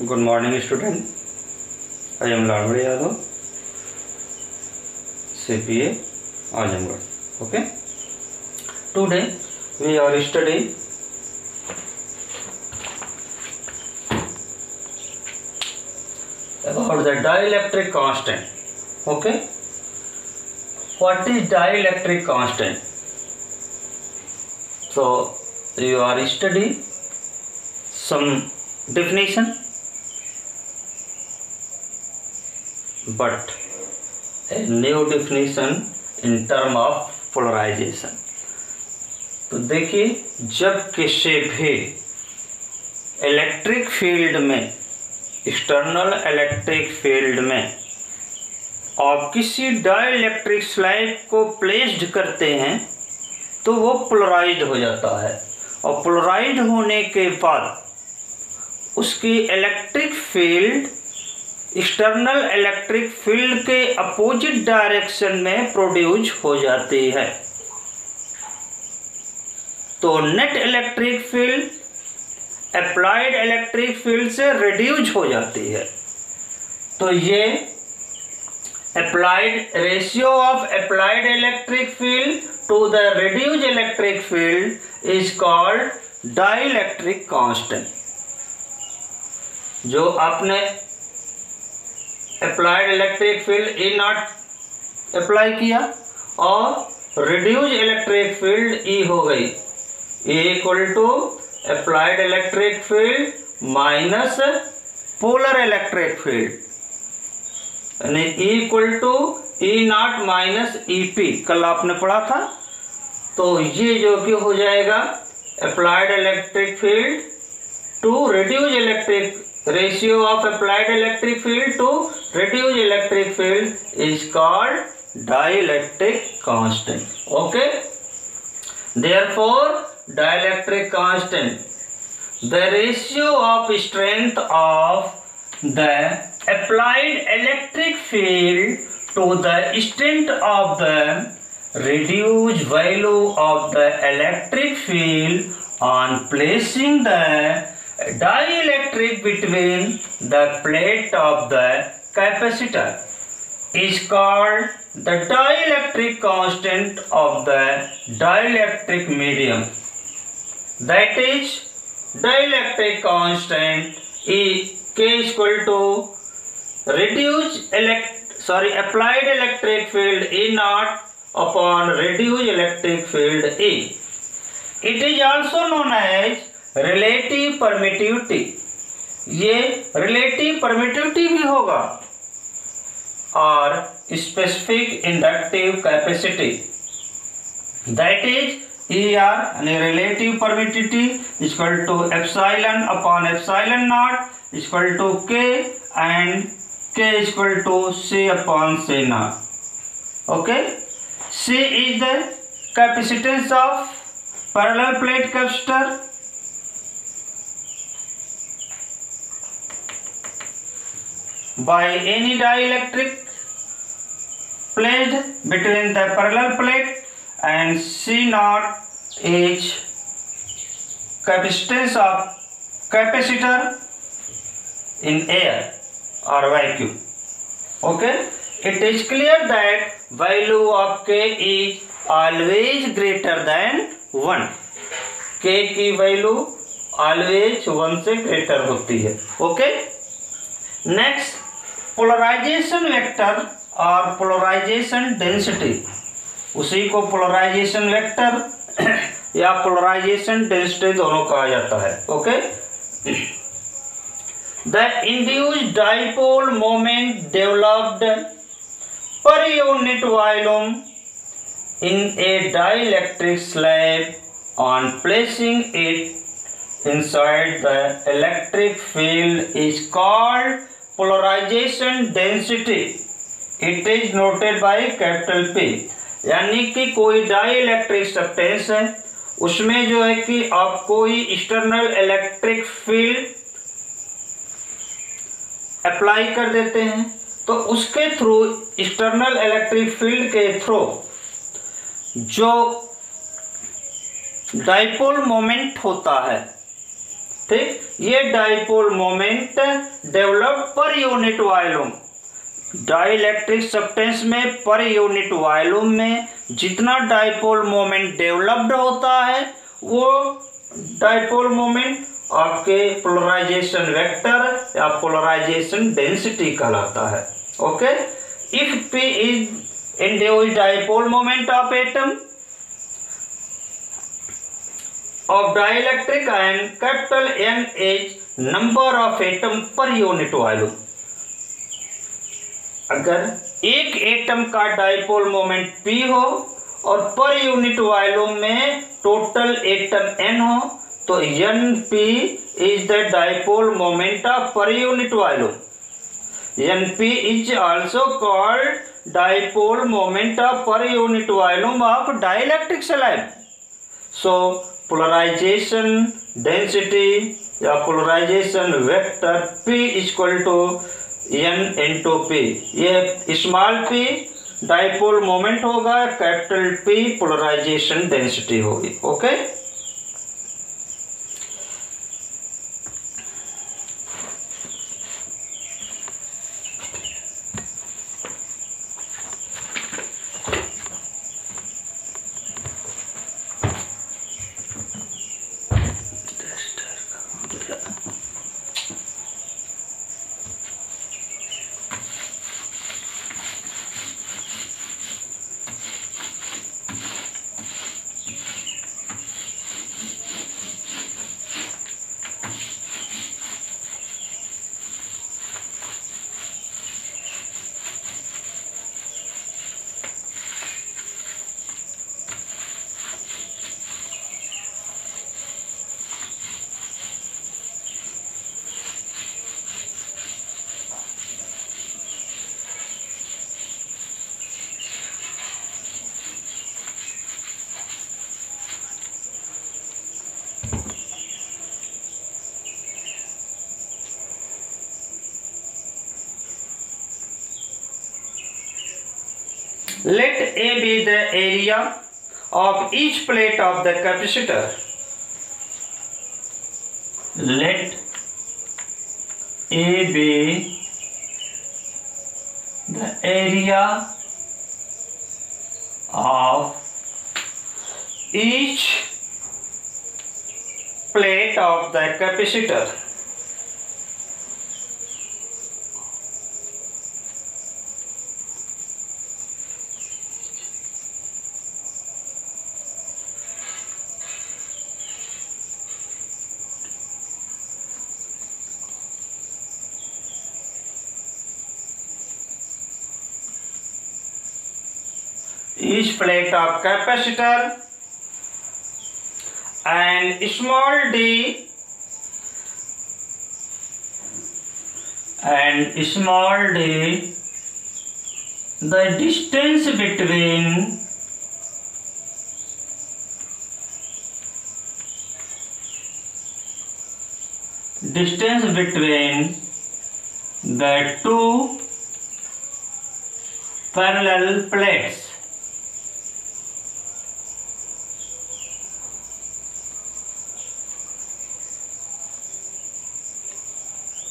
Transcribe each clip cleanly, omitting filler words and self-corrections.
Good morning, student. I am Lalwade Yadav, CPA, Azamgarh. Okay. Today we are studying about the dielectric constant. Okay. What is dielectric constant? So you are studying some definition, but a new definition in term of polarization. तो देखिए, जब किसी भी electric field में, external electric field में आप किसी dielectric slide को प्लेस्ड करते हैं तो वो पोलराइज्ड हो जाता है, और पोलराइज्ड होने के बाद उसकी electric field external electric field के अपोजिट डायरेक्शन में प्रोड्यूस हो जाती है। तो net electric field applied electric field से रिड्यूस हो जाती है। तो ये applied ratio of applied electric field to the reduced electric field is called dielectric constant. जो आपने applied electric field E naught apply किया और रिड्यूस्ड इलेक्ट्रिक फील्ड E हो गई, E equal to applied electric field minus polar electric field, यानी E equal to E naught minus EP कल आपने पढ़ा था। तो ये जो कि हो जाएगा applied electric field to reduced electric ratio of applied electric field to reduced electric field is called dielectric constant. Okay, therefore dielectric constant, the ratio of strength of the applied electric field to the strength of the reduced value of the electric field on placing the dielectric between the plate of the capacitor is called the dielectric constant of the dielectric medium. That is, dielectric constant is K equal to applied electric field E naught upon reduced electric field E. It is also known as relative permittivity. ये relative permittivity भी होगा और specific inductive capacity, that is ER यानी relative permittivity equal to epsilon upon epsilon naught equal to K and K equal to C upon C naught. Okay, C is the capacitance of parallel plate capacitor, by any dielectric placed between the parallel plate, and C naught is capacitance of capacitor in air or vacuum. Okay, it is clear that value of K is always greater than 1. K की value always 1 से greater होती है। Okay, next polarization vector और polarization density, उसी को polarization vector या polarization density दोनों कहा जाता है। Okay, the induced dipole moment developed per unit volume in a dielectric slab on placing it inside the electric field is called polarization density. It is noted by capital P। यानी कि कोई dielectric substance है, उसमें जो है कि आप कोई एक्सटर्नल इलेक्ट्रिक फील्ड अप्लाई कर देते हैं, तो उसके थ्रू एक्सटर्नल इलेक्ट्रिक फील्ड के थ्रू जो डाइपोल मोमेंट होता है ठीक। ये dipole moment developed per unit volume, dielectric substance में पर यूनिट वॉल्यूम में जितना डाइपोल मोमेंट डेवलप्ड होता है वो डाइपोल मोमेंट आपके पोलराइजेशन वेक्टर या पोलराइजेशन डेंसिटी कहलाता है। Okay, if P is induced dipole moment of atom of dielectric and capital N is number of atom per unit volume। अगर एक एटम का डाइपोल मोमेंट P हो और पर यूनिट वॉल्यूम में टोटल एटम N हो तो Np is the dipole moment of per unit volume। Np is also called dipole moment of per unit volume of dielectric slab। So polarization density या polarization vector P equal to N into P। ये small p dipole moment होगा, capital P polarization density होगी। Okay, let A be the area of each plate of the capacitor। Let A be the area of each plate of the capacitor। Each plate of capacitor and small d the distance between the two parallel plates।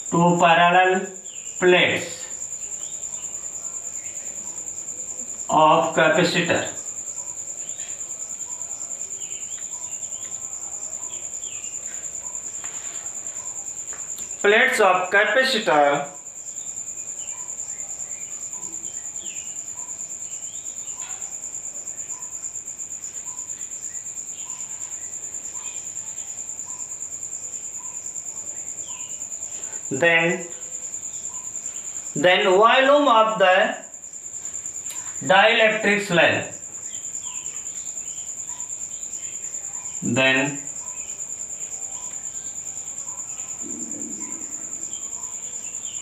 Two parallel plates of capacitor। Plates of capacitor then volume of the dielectric slab, then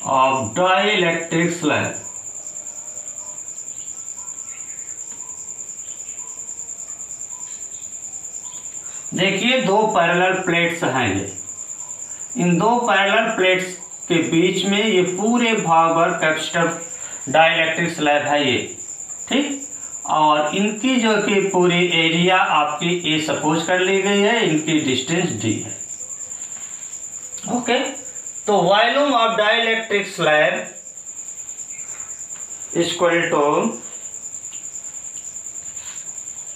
of dielectric slab। देखिए दो parallel plates हैं ये, इन दो parallel plates के बीच में ये पूरे भाग भर कैपेसिटर डाइलेक्ट्रिक स्लैब है ये, ठीक। और इनकी जो कि पूरी एरिया आपकी ए सपोज कर ली गई है, इनकी डिस्टेंस डी है। ओके, तो volume of dielectric slab equal to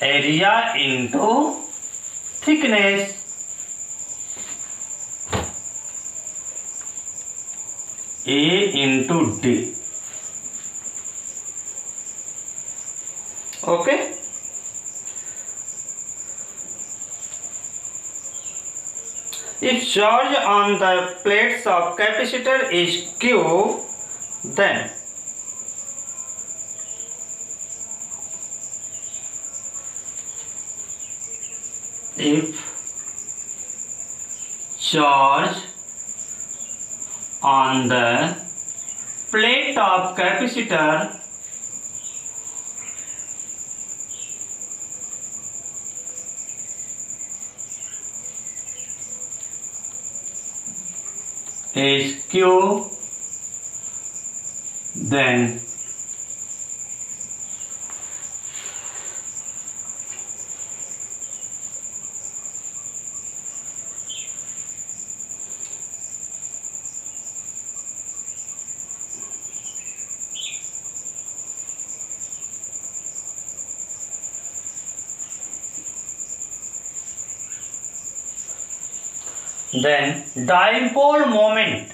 area into thickness. A into D. Okay, if charge on the plates of capacitor is Q, then if charge on the plate of capacitor is Q, then dipole moment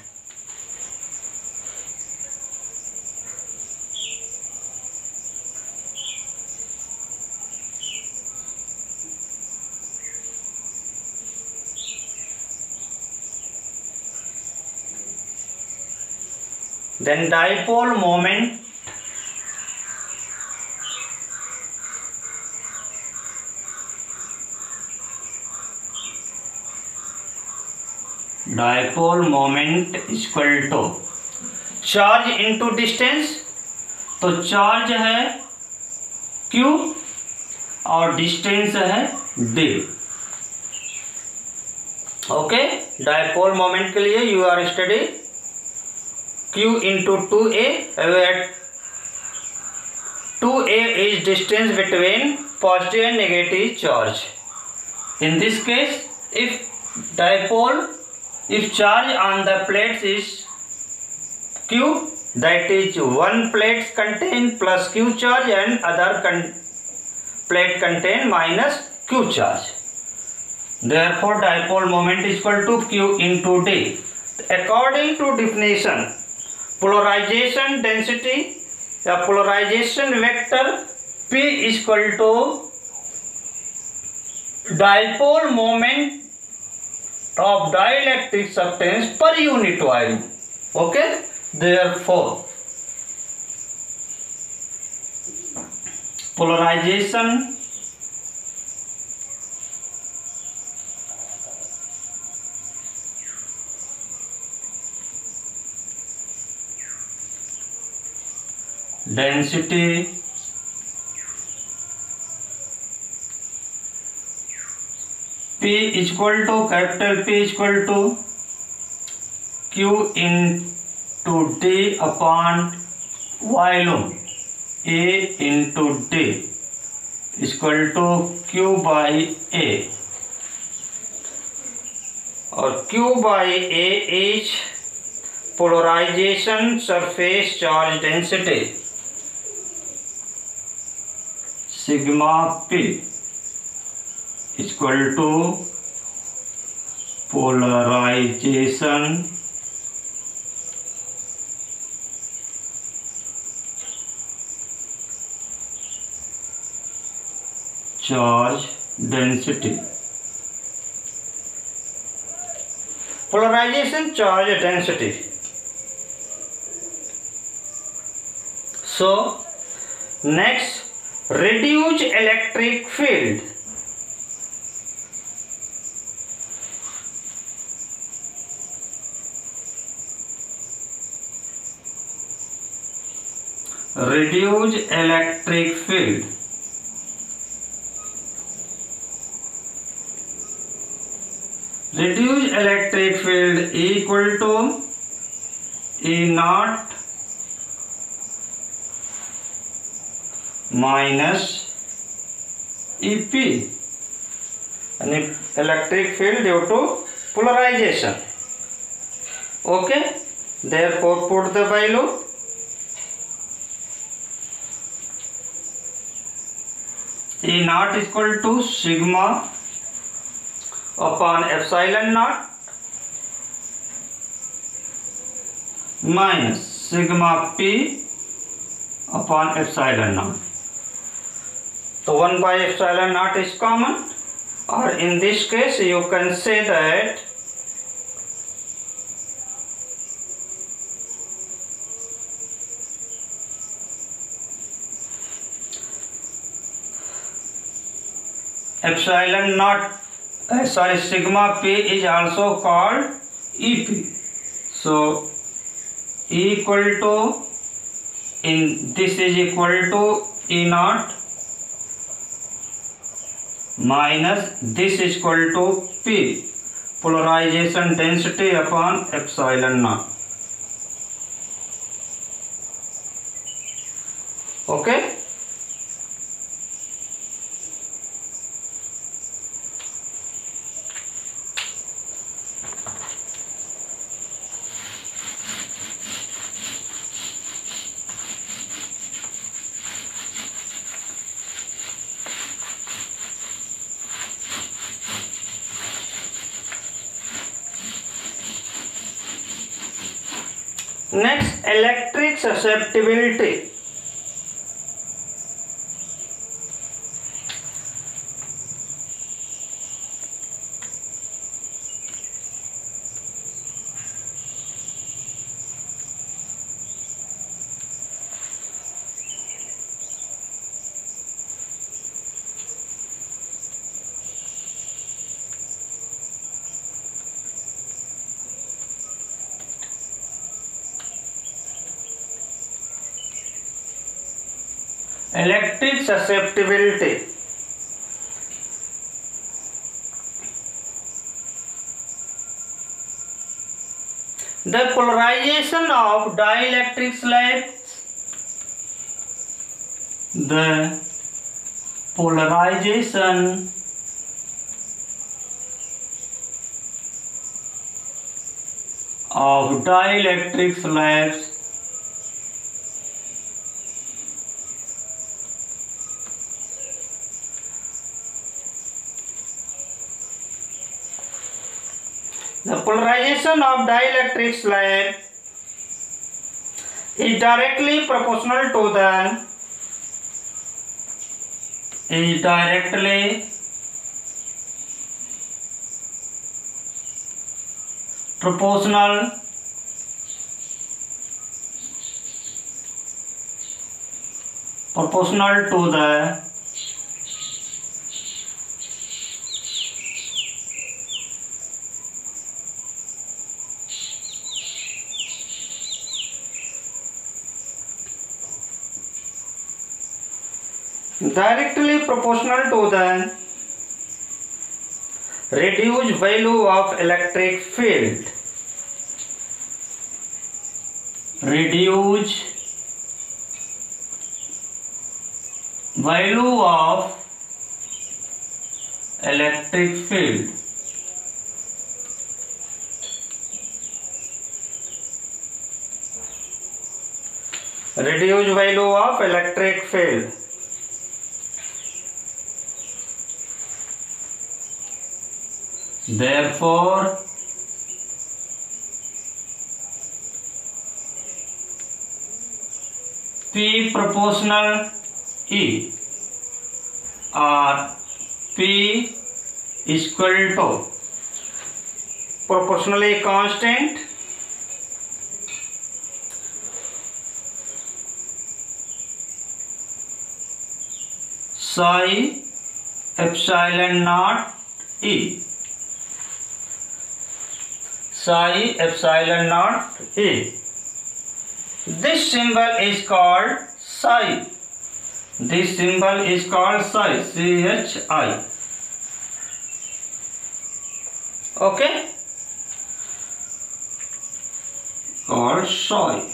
dipole moment equal to charge into distance. तो charge है Q और distance है D। Okay, dipole moment के लिए you are study Q into 2A, where 2A is distance between positive and negative charge. In this case, if charge on the plates is Q, that is one plate contain plus Q charge and other plate contain minus Q charge. Therefore, dipole moment is equal to Q into D. According to definition, polarization density या polarization vector P is equal to dipole moment of dielectric substance per unit volume. Okay, therefore polarization density P equal to capital P equal to Q into D upon volume A into D equal to Q by A, और Q by A is polarization surface charge density sigma P equal to polarization charge density. Polarization charge density. So next, reduced electric field. Reduced electric field. Reduced electric field equal to E naught minus EP, and electric field due to polarization. Okay, therefore put the value. E naught is equal to sigma upon epsilon naught minus sigma p upon epsilon naught. So 1 by epsilon naught is common, or in this case you can say that epsilon naught sigma p is also called EP. So E equal to, in this is equal to E naught minus this is equal to P, polarization density upon epsilon naught. Okay. Next, electric susceptibility. Electric susceptibility. The polarization of dielectric slabs. The polarization of dielectric slabs The polarization of dielectric slab is directly proportional to the proportional to the reduced value of electric field. Reduced value of electric field. Reduced value of electric field. Therefore, P proportional E or P is equal to proportionally constant psi epsilon naught E. Psi epsilon naught E. This symbol is called psi. This symbol is called psi. CHI. Okay? Called psi.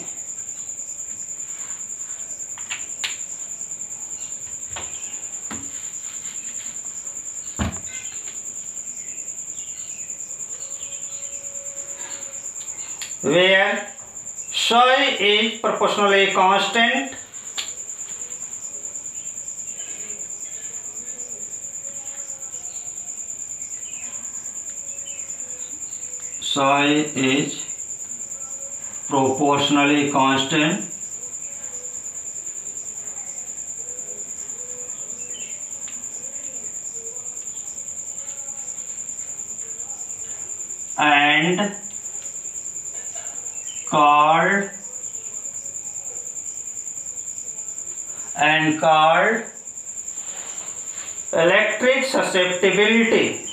where psi is proportionally constant psi is proportionally constant and called electric susceptibility.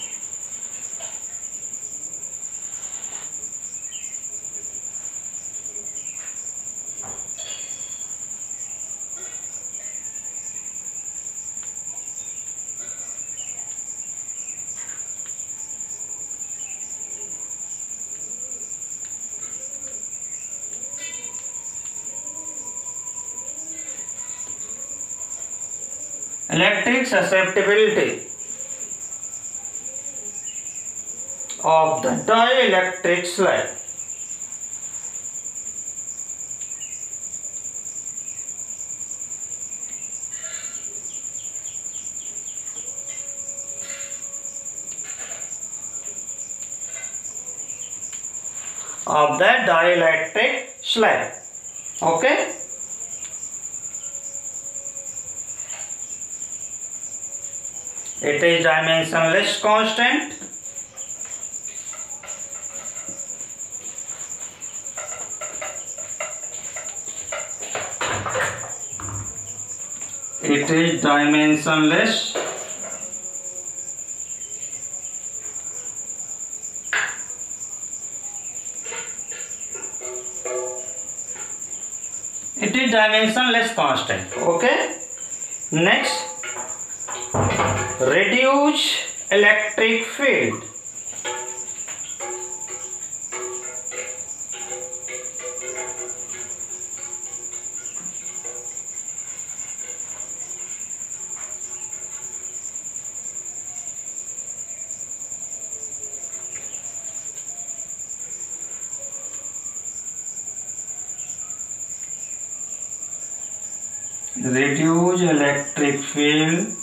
Electric susceptibility of the dielectric slab. Of the dielectric slab. Okay. It is dimensionless constant. It is dimensionless. It is dimensionless constant. Okay. Next. Reduced electric field. Reduced electric field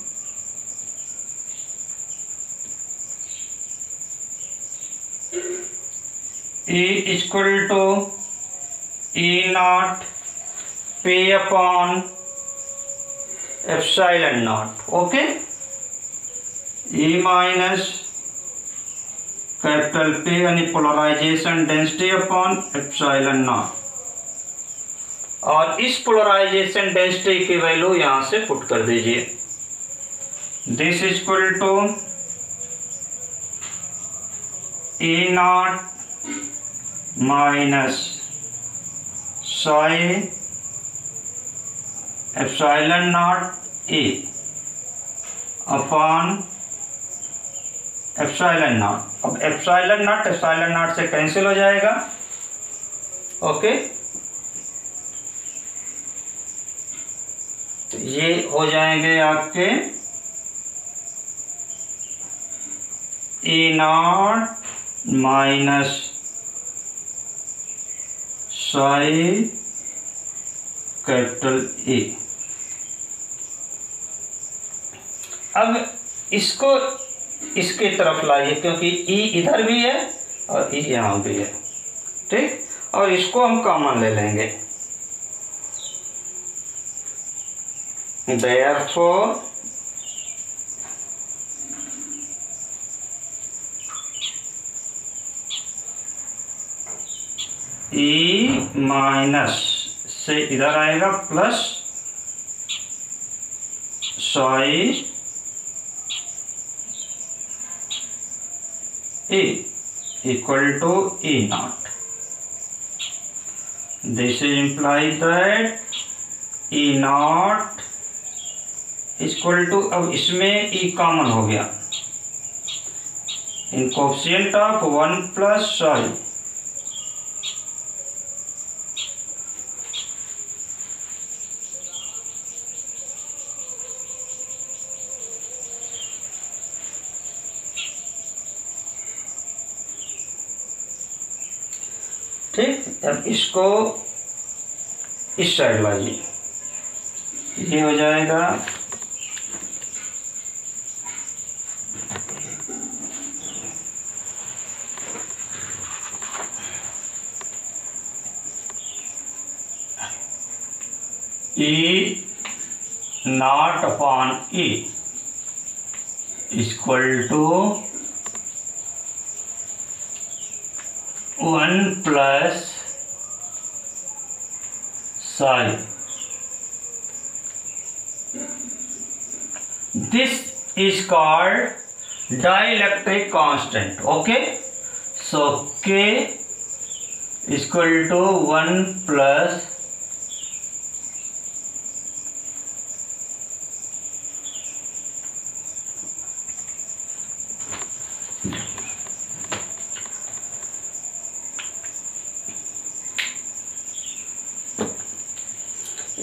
E equal to E naught P upon epsilon naught. Okay. E minus capital P यानी polarization density upon epsilon naught, और इस polarisation density की value यहां से put कर दीजिए. This is equal to E naught minus psi epsilon naught E upon epsilon naught. अब epsilon naught से कैंसिल हो जाएगा. ओके. तो ये हो जाएंगे आपके E naught minus psi capital E. अब इसको इसके तरफ लाइए क्योंकि E इधर भी है और E यहाँ भी है. ठीक. और इसको हम कॉमन ले लेंगे. Therefore E माइनस से इधर आएगा plus psi E equal to E naught. This implies that E naught equal to, अब इसमें E कॉमन हो गया, in coefficient of 1 plus psi. ठीक। अब इसको इस साइड लाइए, ये हो जाएगा E naught upon E equal to 1 plus psi. This is called dielectric constant. Okay, so K equal to 1 plus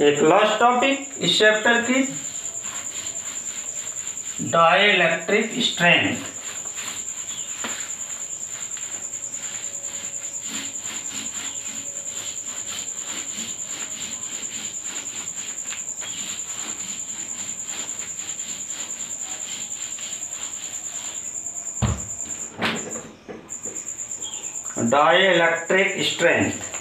एक लास्ट टॉपिक इस चैप्टर की, dielectric strength. Dielectric strength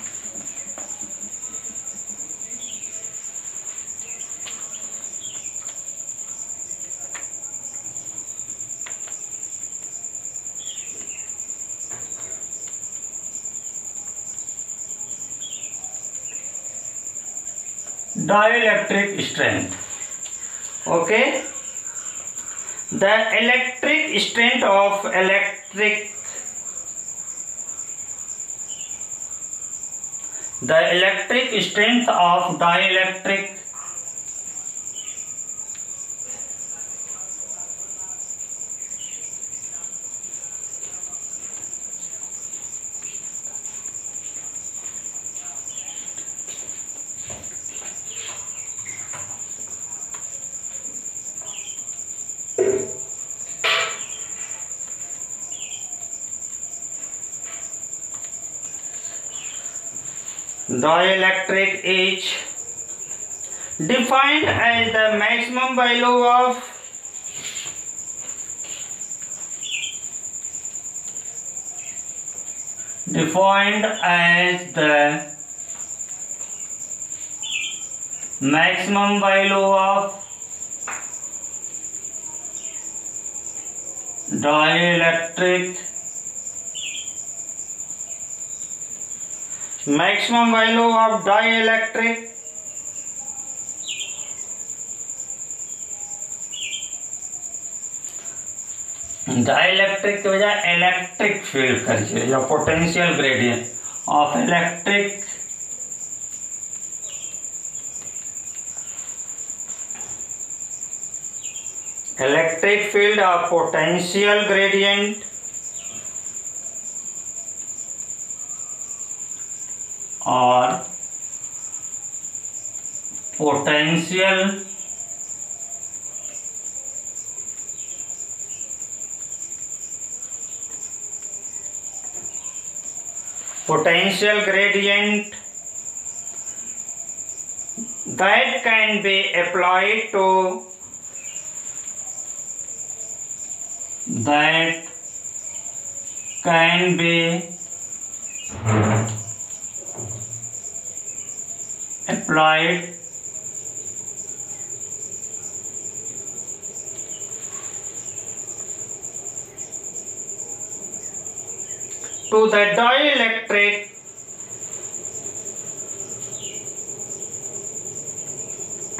dielectric strength. Okay, the electric strength of dielectric dielectric is defined as the maximum value of dielectric maximum value of dielectric dielectric के बजाय electric field करिए या potential gradient of electric field of potential gradient और potential gradient that can be applied to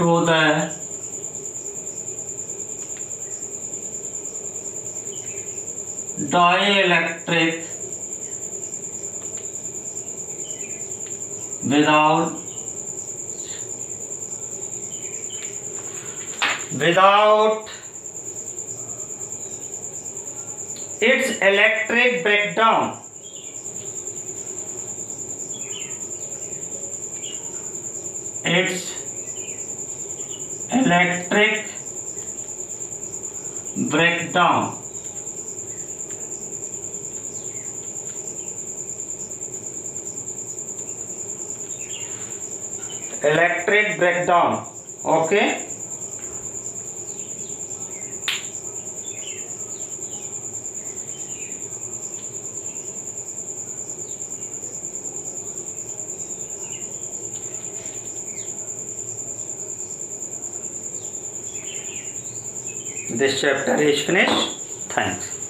to the dielectric without its electric breakdown. electric breakdown. Okay. This chapter is finished. Thanks.